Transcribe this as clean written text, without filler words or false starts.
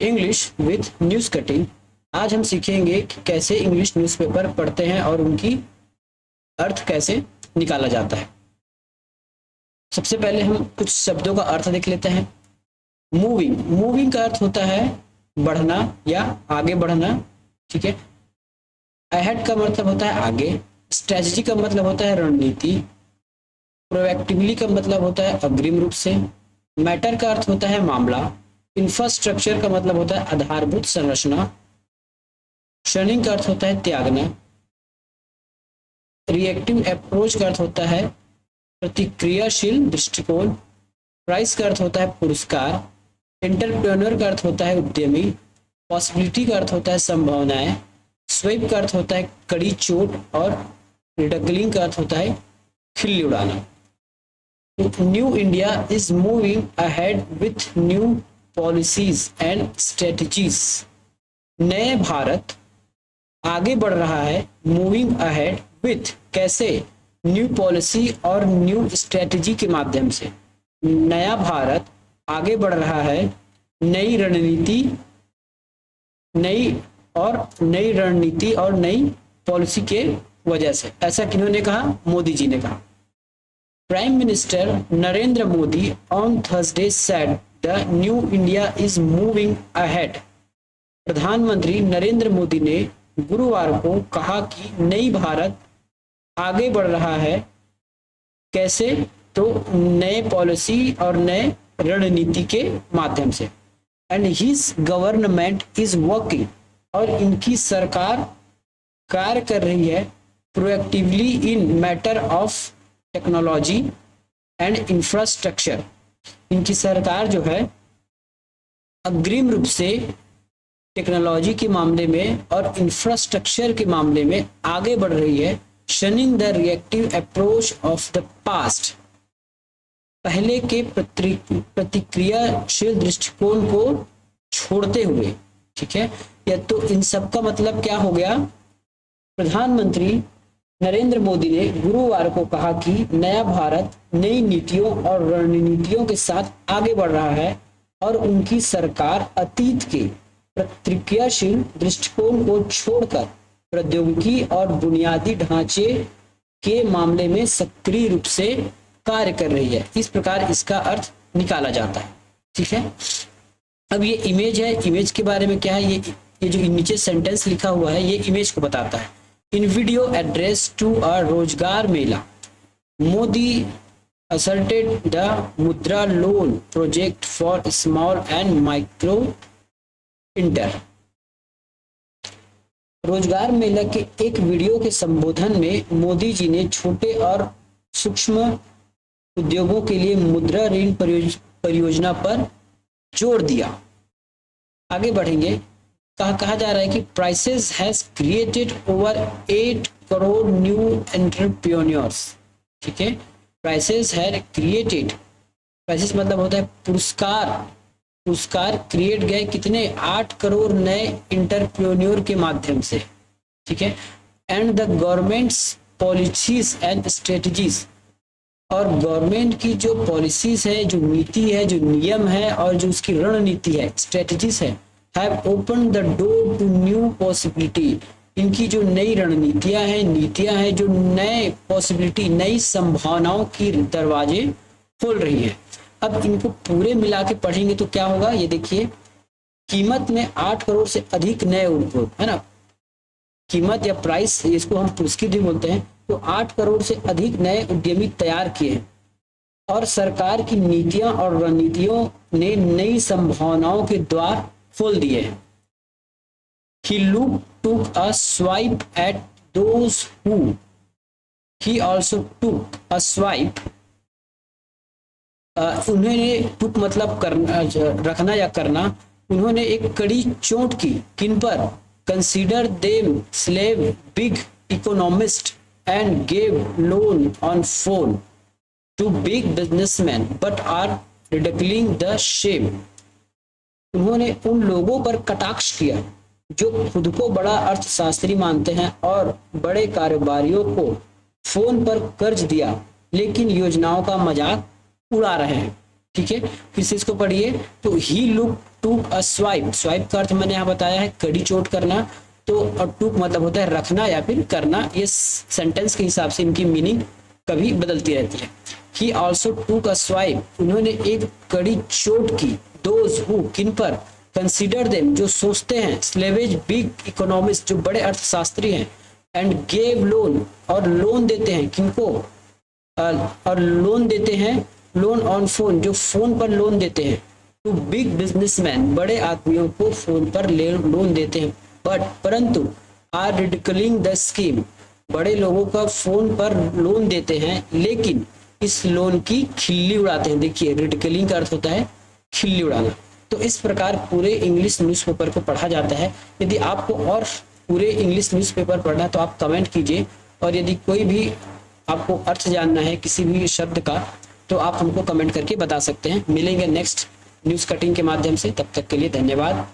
English with news cutting. आज हम सीखेंगे कि कैसे इंग्लिश न्यूज़पेपर पढ़ते हैं और उनकी अर्थ कैसे निकाला जाता है। सबसे पहले हम कुछ शब्दों का अर्थ देख लेते हैं। मूविंग, मूविंग का अर्थ होता है बढ़ना या आगे बढ़ना, ठीक है। अहेड का मतलब होता है आगे। स्ट्रेटजी का मतलब होता है रणनीति। प्रोएक्टिवली का मतलब होता है अग्रिम रूप से। मैटर का अर्थ होता है मामला। इंफ्रास्ट्रक्चर का मतलब होता है आधारभूत संरचना। शनिंग का अर्थ होता है त्यागना। रिएक्टिव अप्रोच का अर्थ होता है प्रतिक्रियाशील दृष्टिकोण। प्राइस का अर्थ होता है पुरस्कार। एंटरप्रेन्योर का अर्थ होता है उद्यमी। पॉसिबिलिटी का अर्थ होता है संभावनाएं। स्वीप का अर्थ होता है कड़ी चोट। और रिडगलिंग का अर्थ होता है खिल्ली उड़ाना। New India is moving ahead with new policies and strategies. नए भारत आगे बढ़ रहा है, मूविंग अहेड विथ कैसे, न्यू पॉलिसी और न्यू स्ट्रेटजी के माध्यम से। नया भारत आगे बढ़ रहा है नई रणनीति, नई रणनीति और नई पॉलिसी के वजह से। ऐसा किन्होंने कहा? मोदी जी ने कहा। Prime minister Narendra Modi on Thursday said the new India is moving ahead. प्रधानमंत्री नरेंद्र मोदी ने गुरुवार को कहा कि नई भारत आगे बढ़ रहा है। कैसे? तो नए पॉलिसी और नए रणनीति के माध्यम से। And his government is working, और इनकी सरकार कार्य कर रही है proactively in matter of technology and infrastructure. इनकी सरकार जो है अग्रिम रूप से टेक्नोलॉजी के मामले में और इंफ्रास्ट्रक्चर के मामले में आगे बढ़ रही है। शनिंग the reactive approach of the past, पहले के प्रतिक्रियाशील दृष्टिकोण को छोड़ते हुए, ठीक है। या तो इन सब का मतलब क्या हो गया? प्रधानमंत्री नरेंद्र मोदी ने गुरुवार को कहा कि नया भारत नई नीतियों और रणनीतियों के साथ आगे बढ़ रहा है और उनकी सरकार अतीत के प्रतिक्रियाशील दृष्टिकोण को छोड़कर प्रौद्योगिकी और बुनियादी ढांचे के मामले में सक्रिय रूप से कार्य कर रही है। इस प्रकार इसका अर्थ निकाला जाता है, ठीक है। अब ये इमेज है, इमेज के बारे में क्या है? ये जो नीचे सेंटेंस लिखा हुआ है ये इमेज को बताता है। इन वीडियो एड्रेस टू अ रोजगार मेला, मोदी asserted the मुद्रा loan project for small and micro inter. रोजगार मेला के एक वीडियो के संबोधन में मोदी जी ने छोटे और सूक्ष्म उद्योगों के लिए मुद्रा ऋण परियोजना पर जोर दिया। आगे बढ़ेंगे। कहा जा रहा है कि prices has created over 8 crore new entrepreneurs, ठीक है। प्राइसेस हैव क्रिएटेड, प्राइसेस मतलब होता है पुरस्कार क्रिएट गए कितने? 8 करोड़ नए एंटरप्रेन्योर के माध्यम से, ठीक है। And the governments policies and strategies, और गवर्नमेंट की जो पॉलिसीज है, जो नीति है, जो नियम है और जो उसकी रणनीति है, स्ट्रेटजीज है, have open the door to new possibility. इनकी जो नई रणनीतियां हैं, नीतियां हैं, जो नए पॉसिबिलिटी, नई संभावनाओं की दरवाजे खोल रही है। अब इनको पूरे मिला के पढ़ेंगे तो क्या होगा? ये देखिए, कीमत में 8 करोड़ से अधिक नए उद्योग, है ना, कीमत या प्राइस, इसको हम पुरस्कृत भी बोलते हैं। तो 8 करोड़ से अधिक नए उद्यमी तैयार किए हैं और सरकार की नीतियां और रणनीतियों ने नई संभावनाओं के द्वार खोल दिए हैं। He took a swipe at those who, he also took a swipe, उन्होंने took मतलब करना, रखना या करना, उन्होंने एक कड़ी चोट की। किन पर? Consider them slave big economist and gave loan on phone to big businessmen but are ridiculing the shame। उन्होंने उन लोगों पर कटाक्ष किया जो खुद को बड़ा अर्थशास्त्री मानते हैं और बड़े कारोबारियों को फोन पर कर्ज दिया लेकिन योजनाओं का मजाक उड़ा रहे हैं, ठीक है। फिर से इसको पढ़िए। तो ही लुक टूक अ स्वाइप, स्वाइप का अर्थ मैंने यहाँ बताया है कड़ी चोट करना, तो और टूक मतलब होता है रखना या फिर करना। ये सेंटेंस के हिसाब से इनकी मीनिंग कभी बदलती रहती है। ही ऑल्सो टूक अ स्वाइप, उन्होंने एक कड़ी चोट की, दोज हु किन पर, कंसिडर देम जो सोचते हैं, स्लेवेज बिग इकोनॉमिस्ट जो बड़े अर्थशास्त्री हैं, एंड गेव लोन और लोन देते हैं किनको, और लोन देते हैं, लोन ऑन फोन जो फोन पर लोन देते हैं, टू बिग बिजनेसमैन बड़े आदमियों को फोन पर लोन देते हैं, बट परंतु आर रिडिकलिंग द स्कीम बड़े लोगों का फोन पर लोन देते हैं लेकिन इस लोन की खिल्ली उड़ाते हैं। देखिए रिडिकलिंग का अर्थ होता है खिल्ली उड़ाना। तो इस प्रकार पूरे इंग्लिश न्यूज़पेपर को पढ़ा जाता है। यदि आपको और पूरे इंग्लिश न्यूज़पेपर पढ़ना है तो आप कमेंट कीजिए, और यदि कोई भी आपको अर्थ जानना है किसी भी शब्द का तो आप हमको कमेंट करके बता सकते हैं। मिलेंगे नेक्स्ट न्यूज़ कटिंग के माध्यम से, तब तक के लिए धन्यवाद।